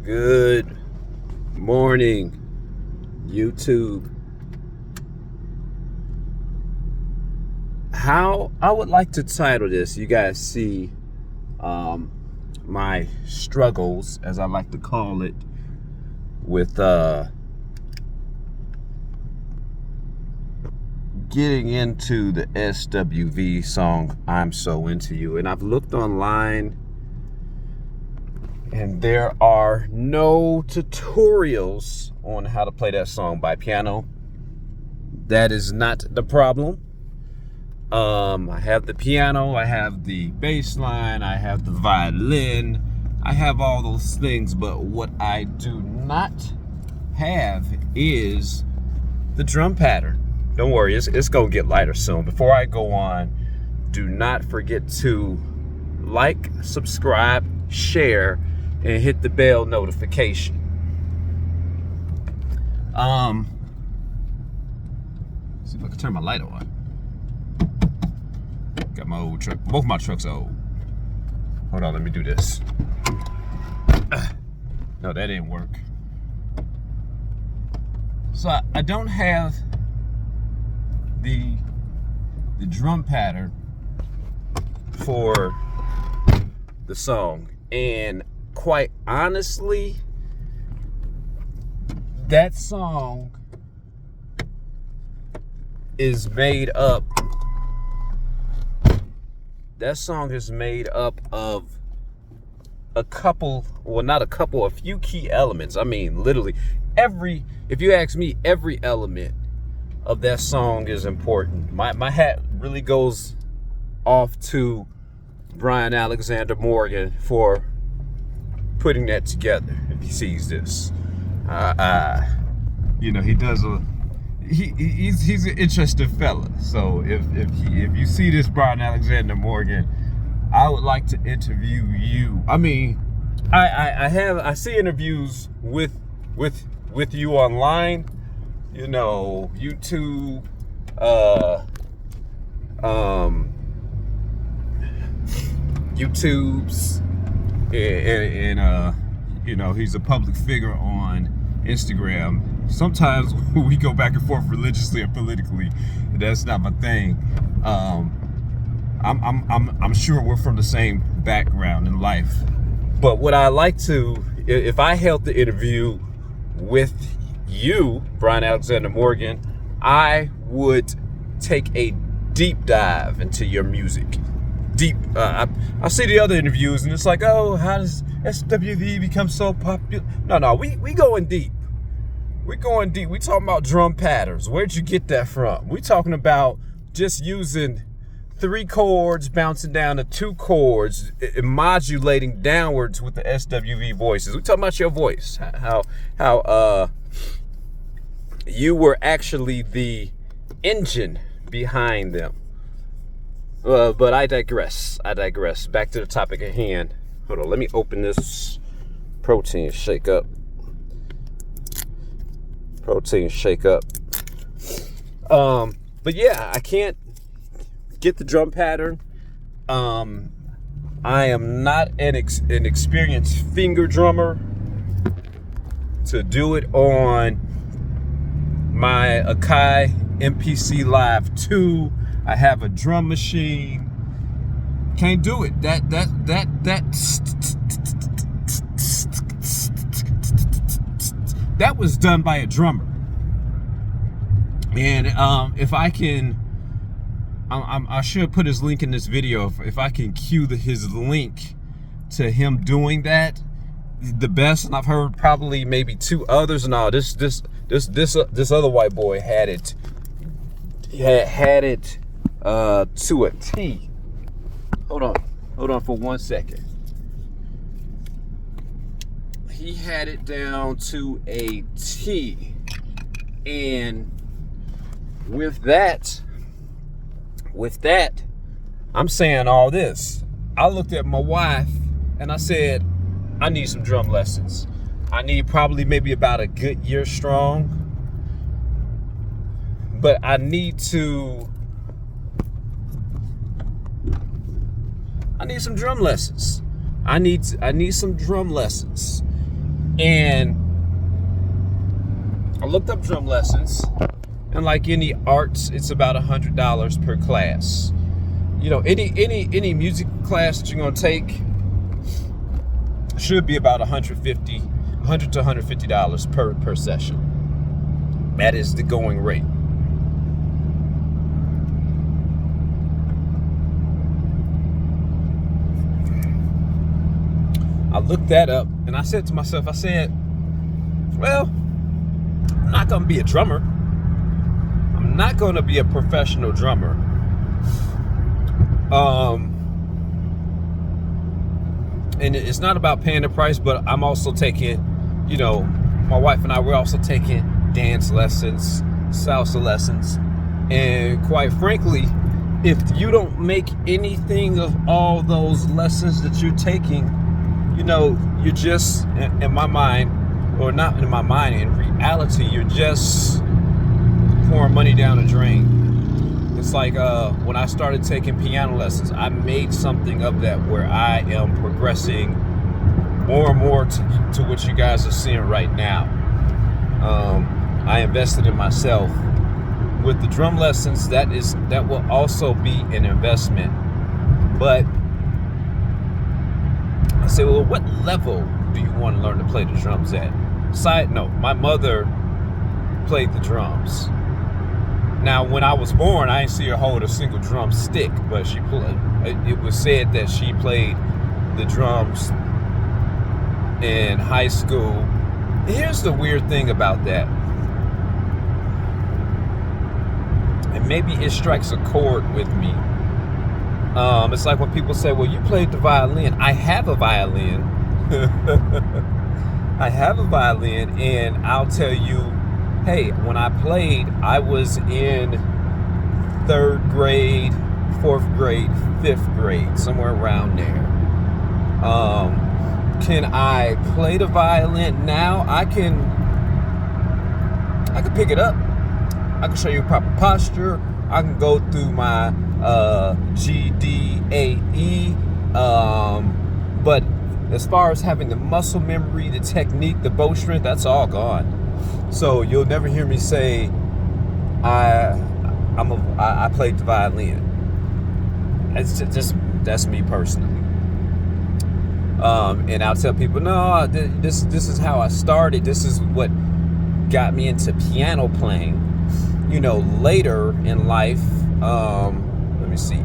Good morning, YouTube. How I would like to title this, you guys see my struggles, as I like to call it, with getting into the SWV song I'm So Into You. And I've looked online and there are no tutorials on how to play that song by piano. That is not the problem. I have the piano, I have the bass line, I have the violin, I have all those things, but what I do not have is the drum pattern. Don't worry, it's gonna get lighter soon. Before I go on, do not forget to like, subscribe, share, and hit the bell notification. See if I can turn my light on. Got my old truck. Both my trucks are old. Hold on, let me do this. No, that didn't work. So I don't have the drum pattern for the song, and quite honestly, that song is made up. That song is made up of a few key elements. I mean, literally if you ask me, every element of that song is important. My hat really goes off to Brian Alexander Morgan for putting that together. If he sees this, he does he's an interesting fella. So if you see this, Brian Alexander Morgan, I would like to interview you. I mean, I see interviews with you online, YouTube, YouTube's, and he's a public figure on Instagram. Sometimes we go back and forth religiously and politically. That's not my thing. I'm sure we're from the same background in life. But what I like to, if I held the interview with you, Brian Alexander Morgan, I would take a deep dive into your music. I see the other interviews and it's like, oh, how does SWV become so popular? No, we going deep. We're going deep. We talking about drum patterns. Where'd you get that from? We talking about just using 3 chords, bouncing down to 2 chords, and modulating downwards with the SWV voices. We talking about your voice. How you were actually the engine behind them. But I digress. Back to the topic at hand. Hold on, let me open this protein shake up. But yeah, I can't get the drum pattern. I am not an experienced finger drummer to do it on my Akai MPC Live 2. I have a drum machine. Can't do it. That was done by a drummer. And if I can, I should put his link in this video. If I can cue his link to him doing that, the best. And I've heard probably maybe 2 others. No, this other white boy had it. Had it to a T. Hold on for 1 second. He had it down to a T, and with that, I'm saying all this. I looked at my wife and I said, I need some drum lessons. I need probably maybe about a good year strong, but I need some drum lessons. I need some drum lessons. And I looked up drum lessons, and like any arts, it's about $100 per class. You know, any music class that you're gonna take should be about $100 to $150 per session. That is the going rate. I looked that up and I said to myself, well, I'm not gonna be a drummer. I'm not gonna be a professional drummer. And it's not about paying the price, but I'm also taking, you know, my wife and I, we're also taking dance lessons, salsa lessons. And quite frankly, if you don't make anything of all those lessons that you're taking, you know, you're just, in my mind, or not in my mind, in reality, you're just pouring money down the drain. It's like when I started taking piano lessons, I made something of that where I am progressing more and more to what you guys are seeing right now. I invested in myself. With the drum lessons, that will also be an investment. But I say, well, what level do you want to learn to play the drums at? Side note, my mother played the drums. Now, when I was born, I didn't see her hold a single drum stick, but she played. It was said that she played the drums in high school. Here's the weird thing about that, and maybe it strikes a chord with me. It's like when people say, well, you played the violin. I have a violin. I have a violin, and I'll tell you, hey, when I played, I was in 3rd grade, 4th grade, 5th grade, somewhere around there. Can I play the violin now? I can pick it up. I can show you proper posture. I can go through my G, D, A, E. But as far as having the muscle memory, the technique, the bow strength, that's all gone. So you'll never hear me say I played the violin. It's just that's me personally. And I'll tell people, no, this is how I started. This is what got me into piano playing. You know, later in life, let me see,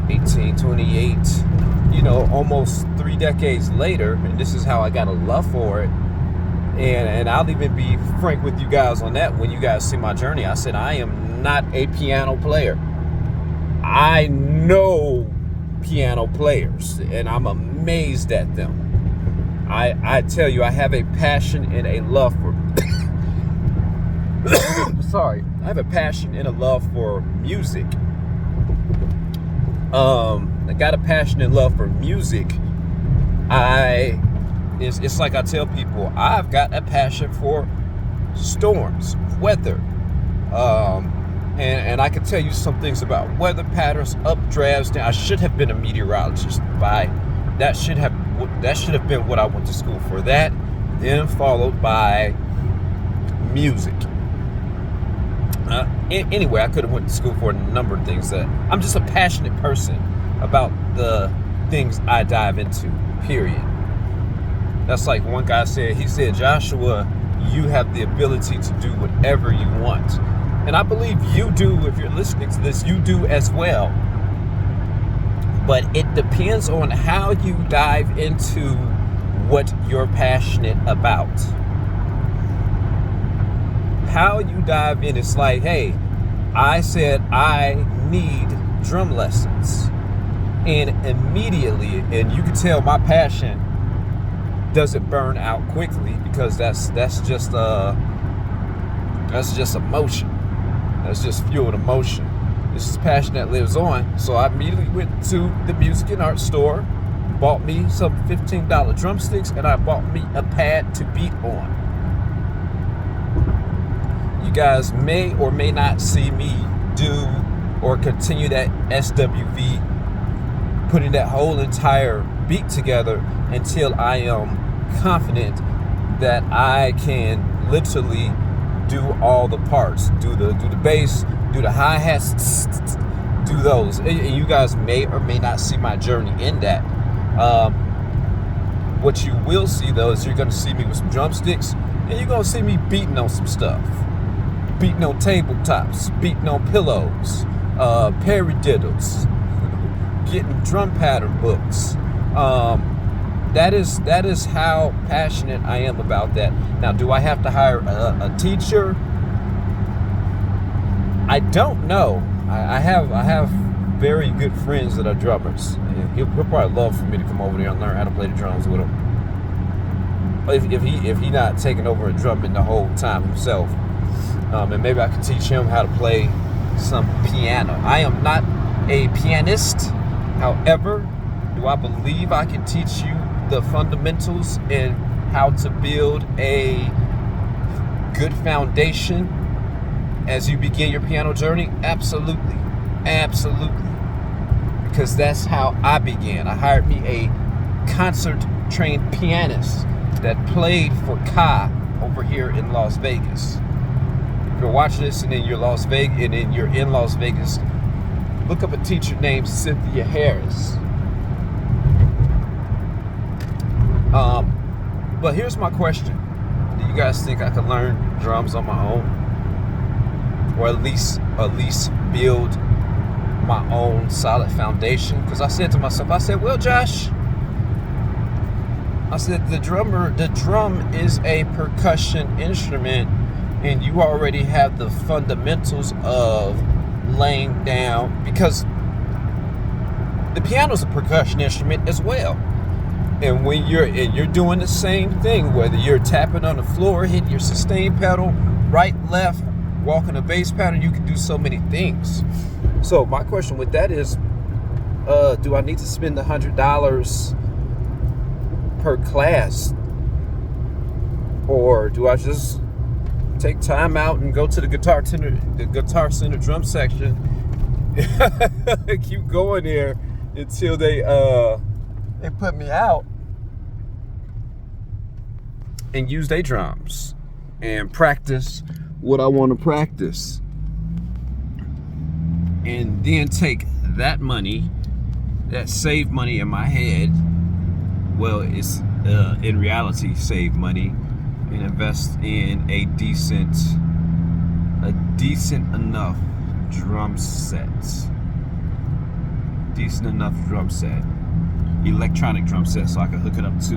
18, 28, you know, almost 3 decades later, and this is how I got a love for it. And I'll even be frank with you guys on that. When you guys see my journey, I said I am not a piano player. I know piano players, and I'm amazed at them. I tell you, I have a passion and a love for I have a passion and a love for music. I got a passion and love for music. It's like I tell people, I've got a passion for storms, weather. And I can tell you some things about weather patterns, updrafts. I should have been a meteorologist. That should have been what I went to school for. That, then followed by music. Anyway, I could have went to school for a number of things. I'm just a passionate person about the things I dive into, period. That's like one guy said, he said, Joshua, you have the ability to do whatever you want. And I believe you do. If you're listening to this, you do as well. But it depends on how you dive into what you're passionate about. How you dive in, it's like, hey, I said I need drum lessons. And immediately, and you can tell my passion doesn't burn out quickly, because that's just emotion. That's just fueled emotion. This is passion that lives on. So I immediately went to the music and art store, bought me some $15 drumsticks, and I bought me a pad to beat on. You guys may or may not see me do or continue that SWV, putting that whole entire beat together until I am confident that I can literally do all the parts, do the bass, do the hi-hats, do those. And you guys may or may not see my journey in that. What you will see though is you're gonna see me with some drumsticks, and you're gonna see me beating on some stuff, beating on tabletops, beating on pillows, paradiddles, getting drum pattern books. That is how passionate I am about that. Now, do I have to hire a teacher? I don't know. I have very good friends that are drummers. He'll probably love for me to come over there and learn how to play the drums with him. If he not taking over and drumming the whole time himself, and maybe I can teach him how to play some piano. I am not a pianist. However, do I believe I can teach you the fundamentals and how to build a good foundation as you begin your piano journey? Absolutely. Absolutely. Because that's how I began. I hired me a concert-trained pianist that played for Ka over here in Las Vegas. If you're watching this and then you're in Las Vegas, look up a teacher named Cynthia Harris. But here's my question. Do you guys think I can learn drums on my own? Or at least build my own solid foundation? Because I said to myself, well, Josh, I said the drum is a percussion instrument, and you already have the fundamentals of laying down, because the piano's a percussion instrument as well. And when you're doing the same thing, whether you're tapping on the floor, hitting your sustain pedal, right, left, walking a bass pattern, you can do so many things. So my question with that is, do I need to spend $100 per class, or do I just take time out and go to the Guitar Center drum section and keep going there until they put me out and use their drums and practice what I want to practice, and then take that money, that saved money in my head, well, it's in reality save money, and invest in a decent enough drum set, electronic drum set, so I can hook it up to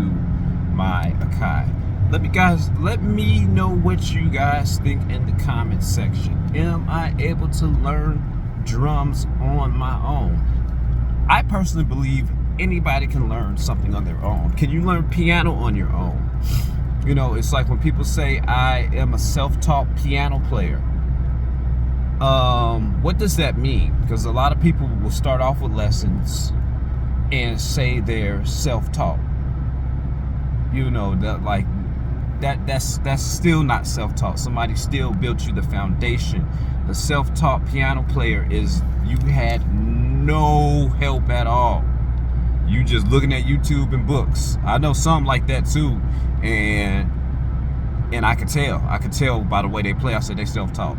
my Akai. Let me know what you guys think in the comment section. Am I able to learn drums on my own? I personally believe anybody can learn something on their own. Can you learn piano on your own? You know, it's like when people say I am a self-taught piano player. What does that mean? Because a lot of people will start off with lessons and say they're self-taught. You know, that's still not self-taught. Somebody still built you the foundation. The self-taught piano player is you had no help at all. You just looking at YouTube and books. I know some like that too, and I could tell by the way they play. I said they self-taught.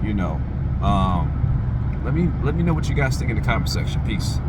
You know, let me know what you guys think in the comment section. Peace.